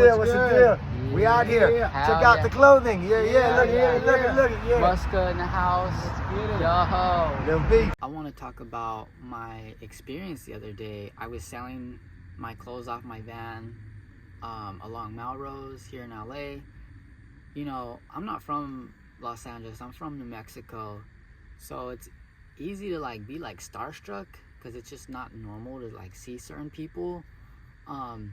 deal? What's the deal? We out here. Check out the clothing. Look it. Muska in the house. Yo. Little beef. I want to talk about my experience the other day. I was selling my clothes off my van along Melrose here in LA. You know, I'm not from Los Angeles. I'm from New Mexico. So it's easy to like be like starstruck because it's just not normal to like see certain people. I'm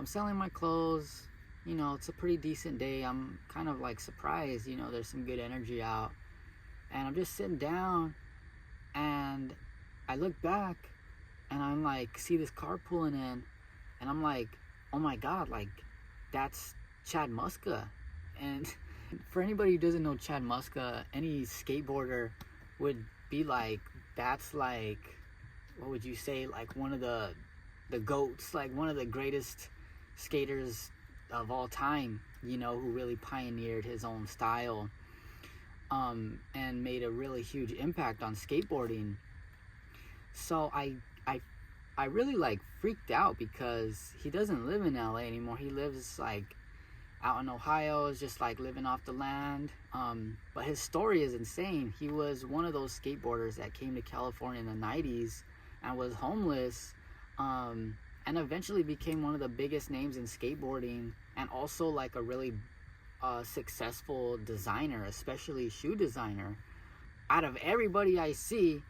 selling my clothes. You know, it's a pretty decent day. I'm kind of like surprised, you know, there's some good energy out. And I'm just sitting down and I look back and I'm like, see this car pulling in and I'm like, oh my God, like that's Chad Muska. And for anybody who doesn't know Chad Muska, any skateboarder would be like, that's like, what would you say, like one of the GOATs, like one of the greatest skaters of all time, you know, who really pioneered his own style and made a really huge impact on skateboarding. So I really like freaked out because he doesn't live in LA anymore. He lives like out in Ohio, is just like living off the land. But his story is insane. He was one of those skateboarders that came to California in the 90s and was homeless, and eventually became one of the biggest names in skateboarding, and also like a really successful designer, especially shoe designer. Out of everybody I see,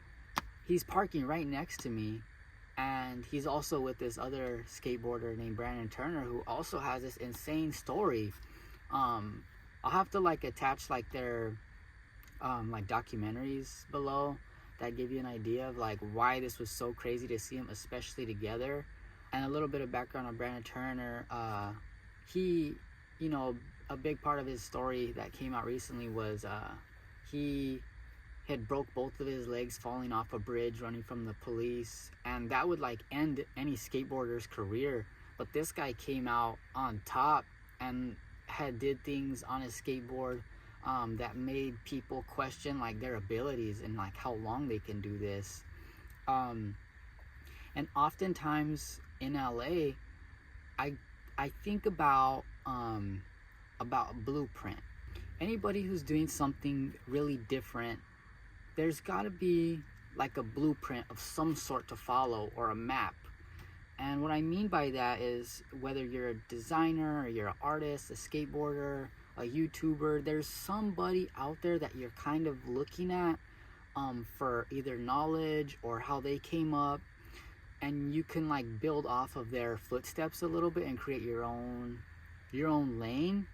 he's parking right next to me, and he's also with this other skateboarder named Brandon Turner, who also has this insane story. I'll have to like attach like their like documentaries below that give you an idea of like why this was so crazy to see them, especially together. And a little bit of background on Brandon Turner. He, you know, a big part of his story that came out recently was he had broke both of his legs falling off a bridge running from the police, and that would like end any skateboarder's career. But this guy came out on top and did things on his skateboard that made people question like their abilities and like how long they can do this. And oftentimes in LA, I think about blueprint. Anybody who's doing something really different, there's got to be like a blueprint of some sort to follow, or a map. And what I mean by that is whether you're a designer or you're an artist, a skateboarder, a YouTuber, there's somebody out there that you're kind of looking at for either knowledge or how they came up, and you can like build off of their footsteps a little bit and create your own lane.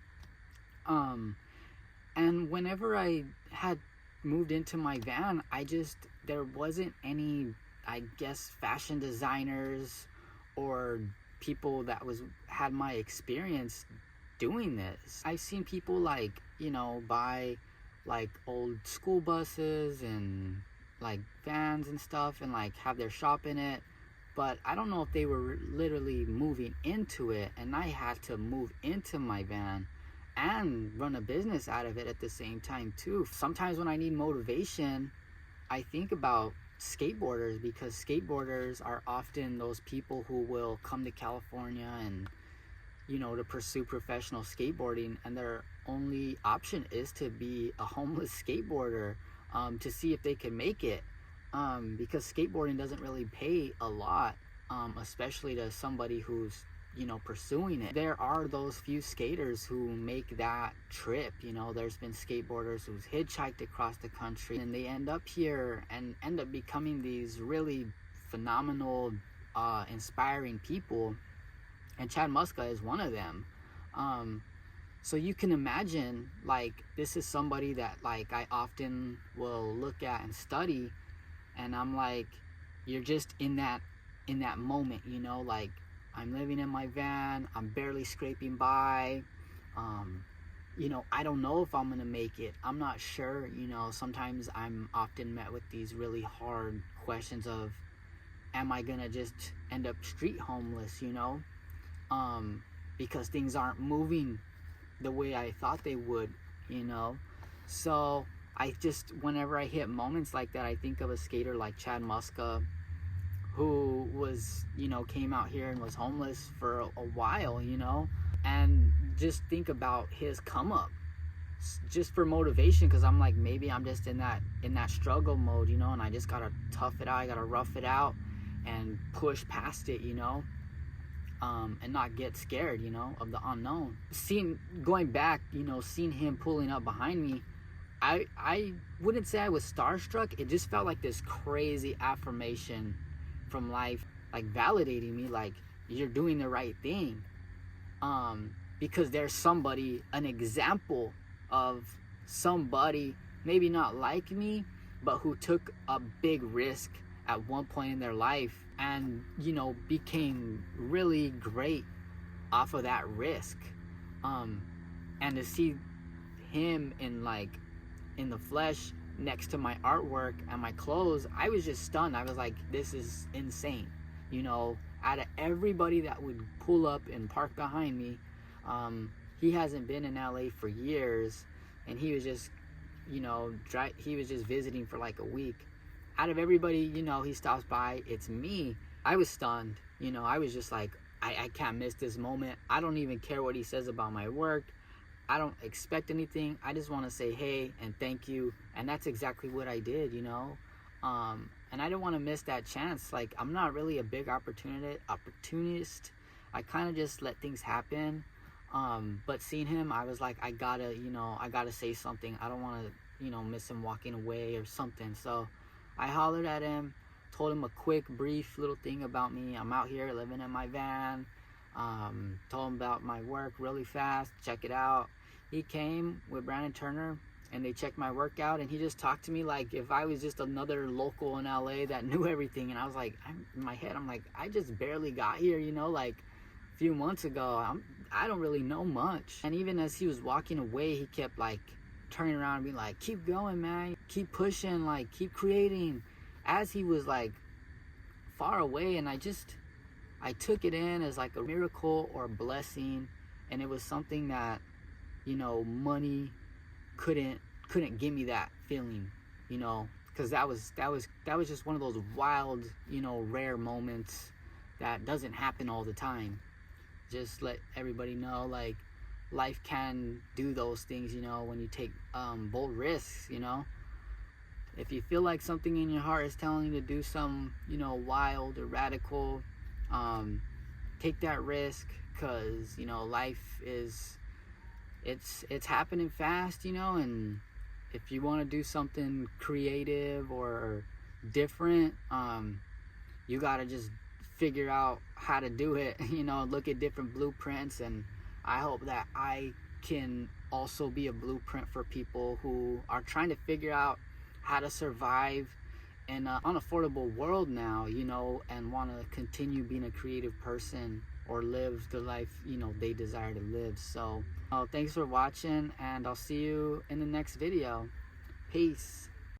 And whenever I had moved into my van, there wasn't any, I guess, fashion designers or people that had my experience doing this. I've seen people like, you know, buy like old school buses and like vans and stuff and like have their shop in it, but I don't know if they were literally moving into it, and I had to move into my van and run a business out of it at the same time too. Sometimes when I need motivation, I think about skateboarders, because skateboarders are often those people who will come to California and, you know, to pursue professional skateboarding, and their only option is to be a homeless skateboarder to see if they can make it, because skateboarding doesn't really pay a lot, especially to somebody who's, you know, pursuing it. There are those few skaters who make that trip. You know, there's been skateboarders who's hitchhiked across the country and they end up here and end up becoming these really phenomenal, inspiring people. And Chad Muska is one of them. So you can imagine, like, this is somebody that like I often will look at and study, and I'm like, you're just in that moment, you know, like I'm living in my van, I'm barely scraping by, you know, I don't know if I'm gonna make it, I'm not sure, you know. Sometimes I'm often met with these really hard questions of, am I gonna just end up street homeless, you know, because things aren't moving the way I thought they would, you know. So I just, whenever I hit moments like that, I think of a skater like Chad Muska, who was, you know, came out here and was homeless for a while, you know. and just think about his come up, just for motivation, because I'm like, maybe I'm just in that struggle mode, you know, and I just gotta tough it out, I gotta rough it out and push past it, you know, and not get scared, you know, of the unknown. Going back, you know, seeing him pulling up behind me, I wouldn't say I was starstruck. It just felt like this crazy affirmation from life, like validating me, like, you're doing the right thing. Because there's somebody, an example of somebody, maybe not like me, but who took a big risk at one point in their life and, you know, became really great off of that risk. And to see him in the flesh next to my artwork and my clothes, I was just stunned. I was like, this is insane. You know, out of everybody that would pull up and park behind me, he hasn't been in LA for years, and he was just, you know, he was just visiting for like a week. Out of everybody, you know, he stops by, it's me. I was stunned. You know, I was just like, I can't miss this moment. I don't even care what he says about my work. I don't expect anything. I just want to say hey and thank you. And that's exactly what I did, you know. And I didn't want to miss that chance. Like, I'm not really a big opportunist. I kind of just let things happen. But seeing him, I was like, I gotta say something. I don't want to, you know, miss him walking away or something. So I hollered at him, told him a quick, brief little thing about me. I'm out here living in my van. Told him about my work really fast. Check it out. He came with Brandon Turner, and they checked my work out, and he just talked to me like if I was just another local in LA that knew everything. And I was like, in my head, I'm like, I just barely got here, you know, like a few months ago. I don't really know much. And even as he was walking away, he kept like turning around and being like, keep going, man, keep pushing, like keep creating, as he was like far away. And I took it in as like a miracle or a blessing. And it was something that, you know, money couldn't give me that feeling, you know, because that was just one of those wild, you know, rare moments that doesn't happen all the time. Just let everybody know, like, life can do those things, you know, when you take bold risks, you know. If you feel like something in your heart is telling you to do some, you know, wild or radical, take that risk, because, you know, life is, it's happening fast, you know. And if you want to do something creative or different, you got to just figure out how to do it, you know, look at different blueprints. And I hope that I can also be a blueprint for people who are trying to figure out how to survive in an unaffordable world now, you know, and want to continue being a creative person or live the life, you know, they desire to live. So thanks for watching, and I'll see you in the next video. Peace.